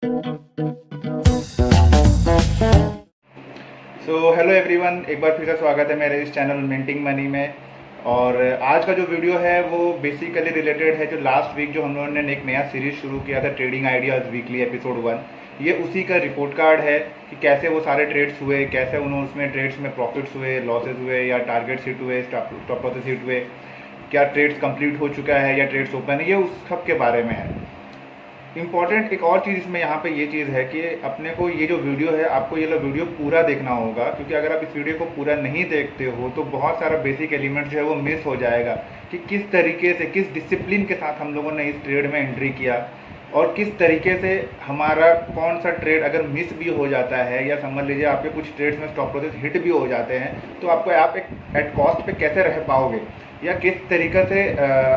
Hello everyone, एक बार फिर से स्वागत है मेरे इस चैनल मिंटिंग मनी में। और आज का जो वीडियो है वो बेसिकली रिलेटेड है जो लास्ट वीक जो हम लोगों ने एक नया सीरीज शुरू किया था, ट्रेडिंग आइडियाज़ वीकली एपिसोड 1। ये उसी का रिपोर्ट कार्ड है कि कैसे वो सारे ट्रेड्स हुए, कैसे उन्होंने उसमें ट्रेड्स में प्रॉफिट्स हुए, लॉसेज हुए, या टारगेट्स हिट हुए, स्टॉप लॉसेस हिट हुए, क्या ट्रेड्स कंप्लीट हो चुका है या ट्रेड्स ओपन है, ये उस सब के बारे में है। इम्पॉर्टेंट एक और चीज़ इसमें यहाँ पे ये चीज़ है कि अपने को ये जो वीडियो है, आपको ये वीडियो पूरा देखना होगा, क्योंकि अगर आप इस वीडियो को पूरा नहीं देखते हो तो बहुत सारा बेसिक एलिमेंट जो है वो मिस हो जाएगा कि किस तरीके से, किस डिसिप्लिन के साथ हम लोगों ने इस ट्रेड में एंट्री किया, और किस तरीके से हमारा कौन सा ट्रेड अगर मिस भी हो जाता है, या समझ लीजिए आपके कुछ ट्रेड्स में स्टॉप लॉसेस हिट भी हो जाते हैं, तो आपको आप एक एट कॉस्ट पे कैसे रह पाओगे, या किस तरीके से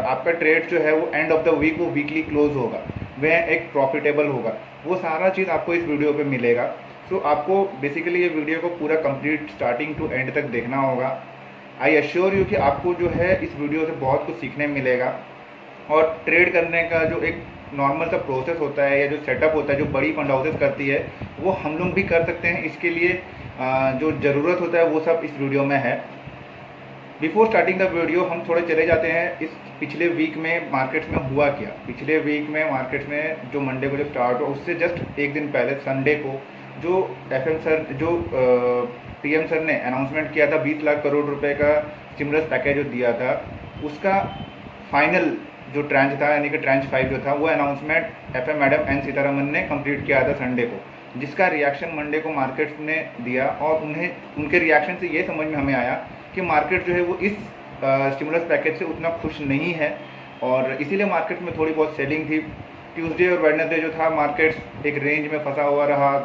आपका ट्रेड जो है वो एंड ऑफ द वीक वो वीकली क्लोज होगा, वह एक प्रॉफिटेबल होगा। वो सारा चीज़ आपको इस वीडियो पे मिलेगा। सो आपको बेसिकली ये वीडियो को पूरा कंप्लीट स्टार्टिंग टू एंड तक देखना होगा। आई एश्योर यू कि आपको जो है इस वीडियो से बहुत कुछ सीखने मिलेगा। और ट्रेड करने का जो एक नॉर्मल सा प्रोसेस होता है, या जो सेटअप होता है जो बड़ी फंड हाउसेस करती है, वो हम लोग भी कर सकते हैं। इसके लिए जो ज़रूरत होता है वो सब इस वीडियो में है। बिफोर स्टार्टिंग द वीडियो हम थोड़े चले जाते हैं इस पिछले वीक में मार्केट्स में हुआ क्या। पिछले वीक में मार्केट्स में जो मंडे को जो स्टार्ट हुआ, उससे जस्ट एक दिन पहले संडे को जो एफएम सर, जो पीएम सर ने अनाउंसमेंट किया था 20 लाख करोड़ रुपए का स्टिमुलस पैकेज जो दिया था, उसका फाइनल जो ट्रांच था, यानी कि ट्रांच 5 जो था, वो announcement FM madam N Sitharaman ने कंप्लीट किया था संडे को, जिसका रिएक्शन मंडे को मार्केट्स ने दिया। और उन्हें उनके रिएक्शन से ये समझ में हमें आया कि मार्केट जो है वो इस स्टिमुलस पैकेज से उतना खुश नहीं है, और इसीलिए मार्केट में थोड़ी बहुत सेलिंग थी। ट्यूसडे और वेडनेसडे जो था मार्केट्स एक रेंज में फंसा हुआ रहा,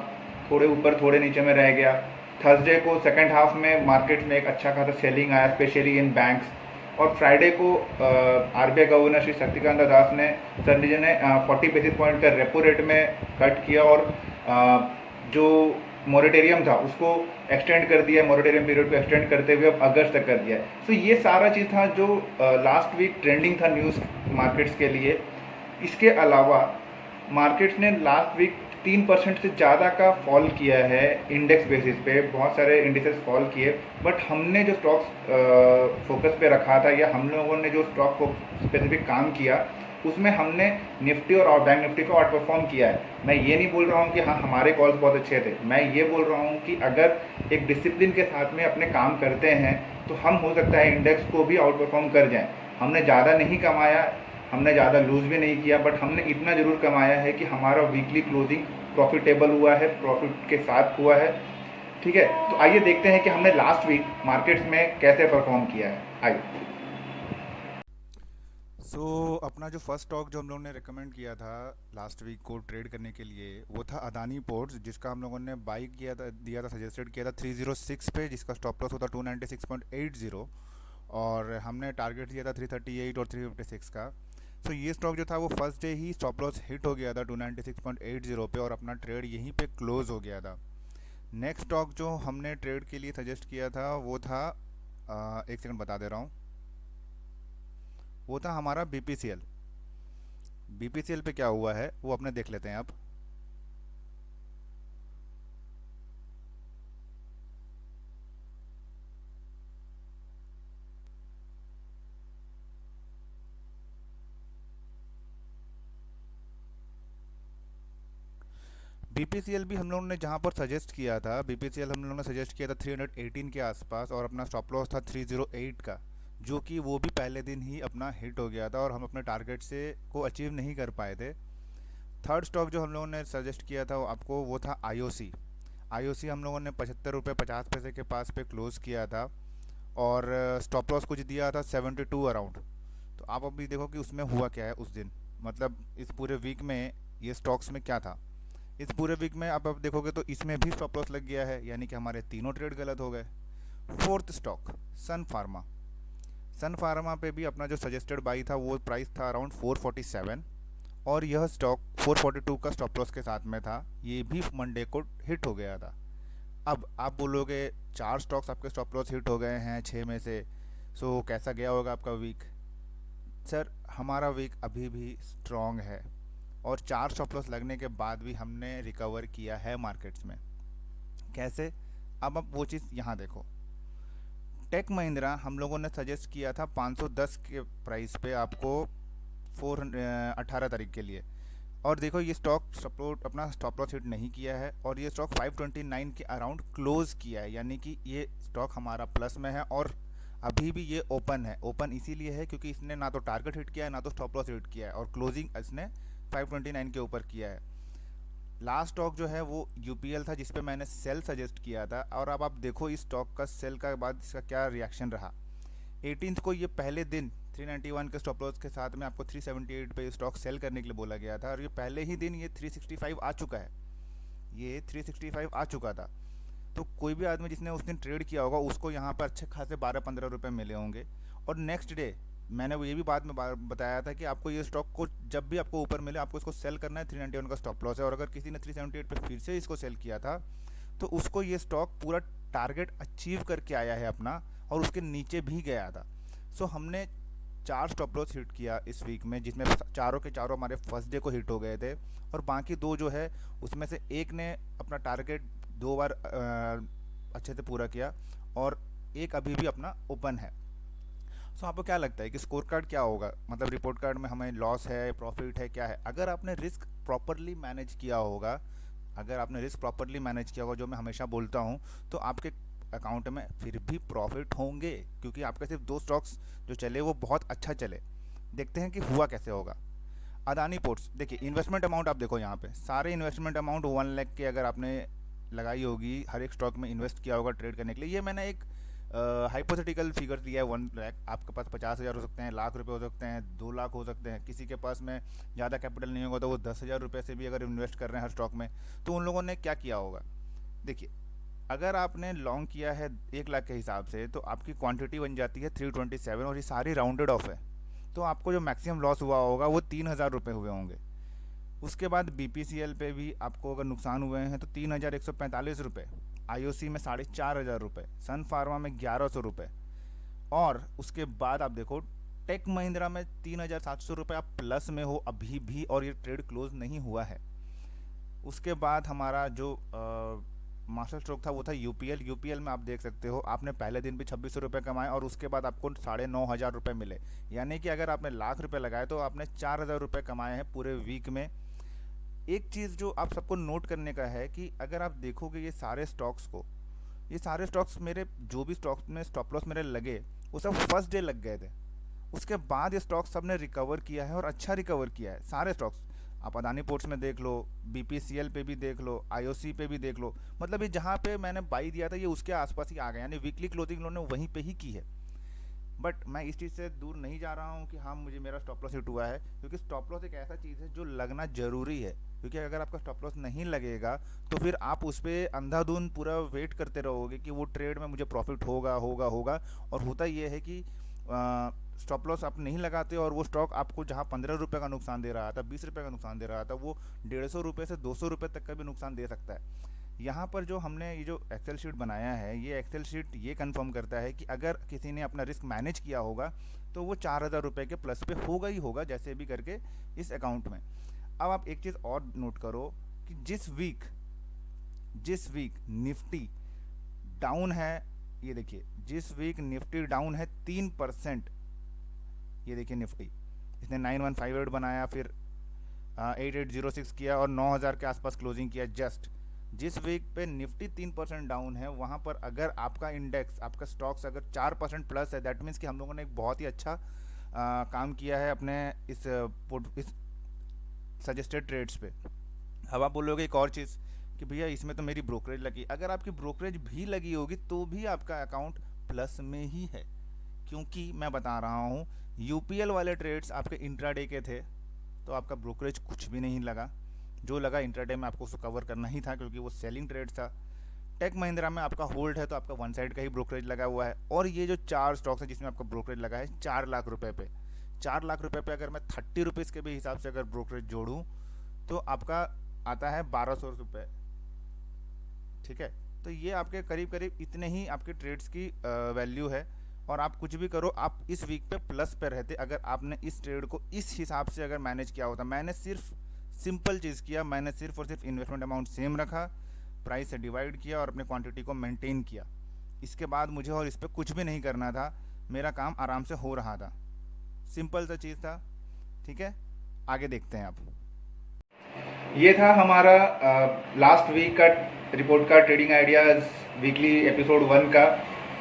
थोड़े ऊपर थोड़े नीचे में रह गया। थर्सडे को सेकंड हाफ में मार्केट में एक अच्छा खासा सेलिंग आया, स्पेशली इन बैंक्स। और फ्राइडे को आरबीआई गवर्नर श्री शक्तिकांत दास ने, सर जी ने 40 बेसिस पॉइंट का रेपो रेट में कट किया, और जो मॉरेटोरियम था उसको एक्सटेंड कर दिया, मॉरेटोरियम पीरियड को एक्सटेंड करते हुए अब अगस्त तक कर दिया। सो ये सारा चीज़ था जो लास्ट वीक ट्रेंडिंग था न्यूज़ मार्केट्स के लिए। इसके अलावा मार्केट्स ने लास्ट वीक 3% से ज़्यादा का फॉल किया है इंडेक्स बेसिस पे, बहुत सारे इंडिसेस फॉल किए। बट हमने जो स्टॉक्स फोकस पे रखा था, या हम लोगों ने जो स्टॉक को स्पेसिफिक काम किया, उसमें हमने निफ्टी और बैंक निफ्टी को आउट परफॉर्म किया है। मैं ये नहीं बोल रहा हूँ कि हाँ हमारे कॉल्स बहुत अच्छे थे, मैं ये बोल रहा हूँ कि अगर एक डिसिप्लिन के साथ में अपने काम करते हैं तो हम हो सकता है इंडेक्स को भी आउट परफॉर्म कर जाएँ। हमने ज़्यादा नहीं कमाया, हमने ज़्यादा लूज़ भी नहीं किया, बट हमने इतना ज़रूर कमाया है कि हमारा वीकली क्लोजिंग प्रॉफिटेबल हुआ है, प्रॉफिट के साथ हुआ है। ठीक है, तो आइए देखते हैं कि हमने लास्ट वीक मार्केट्स में कैसे परफॉर्म किया है। आइए। अपना जो फर्स्ट स्टॉक जो हम लोगों ने रिकमेंड किया था लास्ट वीक को ट्रेड करने के लिए, वो था अदानी पोर्ट्स, जिसका हम लोगों ने बाई किया था, दिया था, सजेस्टेड किया था 306 पे, जिसका स्टॉप लॉस होता 296.80, और हमने टारगेट दिया था 338 और 356 का। ये स्टॉक जो था वो फर्स्ट डे ही स्टॉप लॉस हिट हो गया था 296.80 पे, और अपना ट्रेड यहीं पे क्लोज हो गया था। नेक्स्ट स्टॉक जो हमने ट्रेड के लिए सजेस्ट किया था वो था, एक सेकंड बता दे रहा हूँ, वो था हमारा बीपीसीएल। बीपीसीएल पे क्या हुआ है वो अपने देख लेते हैं अब। बीपीसीएल भी हम लोगों ने जहाँ पर सजेस्ट किया था, बीपीसीएल हम लोगों ने सजेस्ट किया था 318 के आसपास, और अपना स्टॉप लॉस था 308 का, जो कि वो भी पहले दिन ही अपना हिट हो गया था, और हम अपने टारगेट से को अचीव नहीं कर पाए थे। थर्ड स्टॉक जो हम लोगों ने सजेस्ट किया था आपको, वो था आईओसी। आईओसी हम लोगों ने 75 रुपये 50 पैसे के पास पे क्लोज़ किया था, और स्टॉप लॉस कुछ दिया था 72 अराउंड। तो आप अभी देखो कि उसमें हुआ क्या है उस दिन, मतलब इस पूरे वीक में ये स्टॉक्स में क्या था। इस पूरे वीक में अब देखोगे तो इसमें भी स्टॉप लॉस लग गया है, यानी कि हमारे तीनों ट्रेड गलत हो गए। फोर्थ स्टॉक सन फार्मा। सन फार्मा पे भी अपना जो सजेस्टेड बाई था वो प्राइस था अराउंड 447, और यह स्टॉक 442 का स्टॉप लॉस के साथ में था, ये भी मंडे को हिट हो गया था। अब आप बोलोगे 4 स्टॉक्स आपके स्टॉप लॉस हिट हो गए हैं 6 में से, कैसा गया होगा आपका वीक। सर हमारा वीक अभी भी स्ट्रॉन्ग है, और 4 स्टॉप लॉस लगने के बाद भी हमने रिकवर किया है मार्केट्स में। कैसे? अब आप वो चीज़ यहाँ देखो। टेक महिंद्रा हम लोगों ने सजेस्ट किया था 510 के प्राइस पे आपको 18 तारीख के लिए, और देखो ये स्टॉक सपोर्ट अपना स्टॉप लॉस हिट नहीं किया है और ये स्टॉक 529 के अराउंड क्लोज किया है, यानी कि ये स्टॉक हमारा प्लस में है और अभी भी ये ओपन है। ओपन इसीलिए है क्योंकि इसने ना तो टारगेट हिट किया है ना तो स्टॉप लॉस हिट किया है, और क्लोजिंग इसने 529 के ऊपर किया है। लास्ट स्टॉक जो है वो यूपीएल था जिसपे मैंने सेल सजेस्ट किया था, और अब आप देखो इस स्टॉक का सेल का बाद इसका क्या रिएक्शन रहा। 18th को ये पहले दिन 391 के स्टॉप लॉस के साथ में आपको 378 पे स्टॉक सेल करने के लिए बोला गया था, और ये पहले ही दिन ये 365 आ चुका है, ये 365 आ चुका था। तो कोई भी आदमी जिसने उस दिन ट्रेड किया होगा उसको यहाँ पर अच्छे खासे 12-15 रुपये मिले होंगे। और नेक्स्ट डे मैंने वो ये भी बाद में बताया था कि आपको ये स्टॉक को जब भी आपको ऊपर मिले आपको इसको सेल करना है। 391 का स्टॉप लॉस है, और अगर किसी ने 378 पे फिर से इसको सेल किया था तो उसको ये स्टॉक पूरा टारगेट अचीव करके आया है अपना, और उसके नीचे भी गया था। सो हमने 4 स्टॉप लॉस हिट किया इस वीक में, जिसमें चारों के चारों हमारे फर्स्ट डे को हिट हो गए थे, और बाकी 2 जो है उसमें से एक ने अपना टारगेट 2 बार अच्छे से पूरा किया, और एक अभी भी अपना ओपन है। सो आपको क्या लगता है कि स्कोर कार्ड क्या होगा? मतलब रिपोर्ट कार्ड में हमें लॉस है, प्रॉफिट है, क्या है? अगर आपने रिस्क प्रॉपरली मैनेज किया होगा, अगर आपने रिस्क प्रॉपरली मैनेज किया होगा, जो मैं हमेशा बोलता हूँ, तो आपके अकाउंट में फिर भी प्रॉफिट होंगे, क्योंकि आपके सिर्फ 2 स्टॉक्स जो चले वो बहुत अच्छा चले। देखते हैं कि हुआ कैसे होगा। अदानी पोर्ट्स, देखिए इन्वेस्टमेंट अमाउंट आप देखो यहाँ पे, सारे इन्वेस्टमेंट अमाउंट 1 लाख के अगर आपने लगाई होगी, हर एक स्टॉक में इन्वेस्ट किया होगा ट्रेड करने के लिए। ये मैंने एक हाइपोथेटिकल फिगर दिया है 1 लाख। आपके पास 50,000 हो सकते हैं, लाख रुपए हो सकते हैं, 2 लाख हो सकते हैं। किसी के पास में ज़्यादा कैपिटल नहीं होगा तो वो 10,000 रुपये से भी अगर इन्वेस्ट कर रहे हैं हर स्टॉक में, तो उन लोगों ने क्या किया होगा? देखिए, अगर आपने लॉन्ग किया है 1 लाख के हिसाब से, तो आपकी क्वांटिटी बन जाती है 327, और ये सारी राउंडेड ऑफ है, तो आपको जो मैक्सिमम लॉस हुआ होगा वो 3,000 रुपये हुए होंगे। उसके बाद बीपीसीएल पे भी आपको अगर नुकसान हुए हैं तो 3,145 रुपये, आईओसी में 4,500 रुपये, सन फार्मा में 1,100 रुपये, और उसके बाद आप देखो टेक महिंद्रा में 3,700 रुपये आप प्लस में हो अभी भी, और ये ट्रेड क्लोज नहीं हुआ है। उसके बाद हमारा जो मास्टर स्ट्रोक था वो था यूपीएल में आप देख सकते हो, आपने पहले दिन भी 2600 रुपये कमाए और उसके बाद आपको 9,500 रुपये मिले, यानी कि अगर आपने लाख रुपये लगाए तो आपने 4,000 रुपये कमाए हैं पूरे वीक में। एक चीज़ जो आप सबको नोट करने का है कि अगर आप देखोगे ये सारे स्टॉक्स मेरे जो भी स्टॉक्स में स्टॉप लॉस मेरे लगे वो सब फर्स्ट डे लग गए थे। उसके बाद ये स्टॉक्स सब ने रिकवर किया है और अच्छा रिकवर किया है सारे स्टॉक्स। आप अदानी पोर्ट्स में देख लो, बीपीसीएल पे भी देख लो, आईओसी पे भी देख लो, मतलब ये जहाँ पे मैंने बाई दिया था ये उसके आसपास ही आ गया, यानी वीकली क्लोजिंग उन्होंने वहीं पे ही की है। बट मैं इस चीज़ से दूर नहीं जा रहा हूँ कि हाँ मुझे मेरा स्टॉप लॉस हिट हुआ है, क्योंकि स्टॉप लॉस एक ऐसा चीज़ है जो लगना ज़रूरी है, क्योंकि अगर आपका स्टॉप लॉस नहीं लगेगा तो फिर आप उस पर अंधाधुंध पूरा वेट करते रहोगे कि वो ट्रेड में मुझे प्रॉफिट होगा होगा होगा, और होता ये है कि स्टॉप लॉस आप नहीं लगाते और वो स्टॉक आपको जहाँ 15 रुपये का नुकसान दे रहा था, 20 रुपये का नुकसान दे रहा था, वो 150 रुपये से 200 रुपये तक का भी नुकसान दे सकता है। यहाँ पर जो हमने ये जो एक्सेल शीट बनाया है, ये एक्सेल शीट ये कंफर्म करता है कि अगर किसी ने अपना रिस्क मैनेज किया होगा तो वो 4,000 रुपये के प्लस पे होगा ही होगा, जैसे भी करके इस अकाउंट में। अब आप एक चीज़ और नोट करो कि जिस वीक निफ्टी डाउन है, ये देखिए जिस वीक निफ्टी डाउन है 3%, ये देखिए निफ्टी इसने 9158 बनाया, फिर 8806 किया और 9,000 के आसपास क्लोजिंग किया। जस्ट जिस वीक पे निफ्टी 3% डाउन है वहाँ पर अगर आपका इंडेक्स, आपका स्टॉक्स अगर 4% प्लस है, दैट मीन्स कि हम लोगों ने एक बहुत ही अच्छा काम किया है अपने इस सजेस्टेड ट्रेड्स पे। अब आप बोलोगे एक और चीज़ कि भैया इसमें तो मेरी ब्रोकरेज लगी, अगर आपकी ब्रोकरेज भी लगी होगी तो भी आपका अकाउंट प्लस में ही है, क्योंकि मैं बता रहा हूँ यूपीएल वाले ट्रेड्स आपके इंट्राडे के थे तो आपका ब्रोकरेज कुछ भी नहीं लगा, जो लगा इंट्राडे में आपको उसको कवर करना ही था क्योंकि वो सेलिंग ट्रेड था। टेक महिंद्रा में आपका होल्ड है तो आपका वन साइड का ही ब्रोकरेज लगा हुआ है, और ये जो 4 स्टॉक्स है जिसमें आपका ब्रोकरेज लगा है 4 लाख रुपए पे, 4 लाख रुपए पे अगर मैं 30 रुपीज़ के भी हिसाब से अगर ब्रोकरेज जोड़ूँ तो आपका आता है 1,200 रुपये, ठीक है। तो ये आपके करीब करीब इतने ही आपके ट्रेड्स की वैल्यू है, और आप कुछ भी करो आप इस वीक पे प्लस पे रहते अगर आपने इस ट्रेड को इस हिसाब से अगर मैनेज किया होता। मैंने सिर्फ सिंपल चीज़ किया, मैंने सिर्फ और सिर्फ इन्वेस्टमेंट अमाउंट सेम रखा, प्राइस से डिवाइड किया और अपने क्वांटिटी को मेंटेन किया। इसके बाद मुझे और इस पर कुछ भी नहीं करना था, मेरा काम आराम से हो रहा था। सिंपल सा चीज़ था। ठीक है, आगे देखते हैं आप। ये था हमारा लास्ट वीक का रिपोर्ट का ट्रेडिंग आइडियाज़ वीकली एपिसोड 1 का।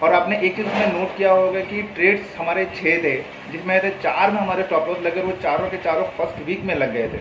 और आपने एक चीज़ उसमें नोट किया होगा कि ट्रेड्स हमारे 6 थे, जिसमें से 4 में हमारे स्टॉप लॉस लगे, वो चारों के चारों फर्स्ट वीक में लग गए थे,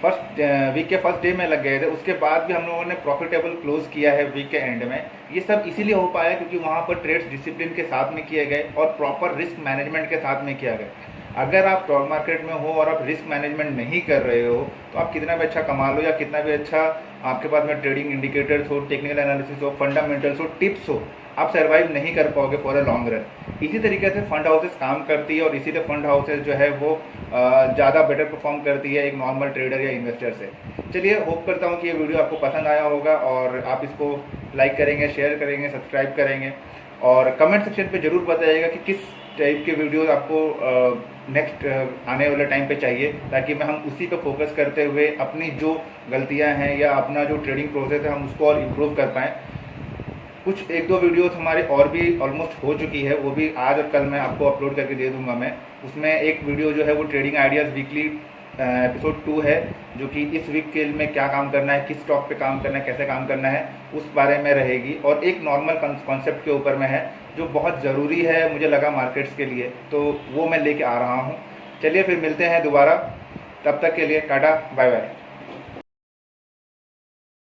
फर्स्ट वीक के फर्स्ट डे में लग गए थे। उसके बाद भी हम लोगों ने प्रॉफिटेबल क्लोज किया है वीक के एंड में। ये सब इसीलिए हो पाया क्योंकि वहाँ पर ट्रेड्स डिसिप्लिन के साथ में किए गए और प्रॉपर रिस्क मैनेजमेंट के साथ में किया गया। अगर आप स्टॉक मार्केट में हो और आप रिस्क मैनेजमेंट नहीं कर रहे हो तो आप कितना भी अच्छा कमा लो या कितना भी अच्छा आपके पास में ट्रेडिंग इंडिकेटर्स हो, टेक्निकल एनालिसिस हो, फंडामेंटल्स हो, टिप्स हो, आप सर्वाइव नहीं कर पाओगे फॉर अ लॉन्ग रन। इसी तरीके से फंड हाउसेस काम करती है और इसीलिए फंड हाउसेस जो है वो ज़्यादा बेटर परफॉर्म करती है एक नॉर्मल ट्रेडर या इन्वेस्टर से। चलिए, होप करता हूँ कि ये वीडियो आपको पसंद आया होगा और आप इसको लाइक करेंगे, शेयर करेंगे, सब्सक्राइब करेंगे और कमेंट सेक्शन पे ज़रूर बताइएगा कि किस टाइप के वीडियोस आपको नेक्स्ट आने वाले टाइम पे चाहिए, ताकि मैं हम उसी पे फोकस करते हुए अपनी जो गलतियां हैं या अपना जो ट्रेडिंग प्रोसेस है हम उसको और इम्प्रूव कर पाएँ। कुछ एक दो वीडियोस हमारे और भी ऑलमोस्ट हो चुकी है, वो भी आज और कल मैं आपको अपलोड करके दे दूंगा मैं। उसमें एक वीडियो जो है वो ट्रेडिंग आइडियाज़ वीकली एपिसोड 2 है, जो कि इस वीक के में क्या काम करना है, किस स्टॉक पे काम करना है, कैसे काम करना है, उस बारे में रहेगी। और एक नॉर्मल कॉन्सेप्ट के ऊपर में है जो बहुत ज़रूरी है मुझे लगा मार्केट्स के लिए, तो वो मैं लेके आ रहा हूँ। चलिए फिर मिलते हैं दोबारा, तब तक के लिए टाटा बाय बाय।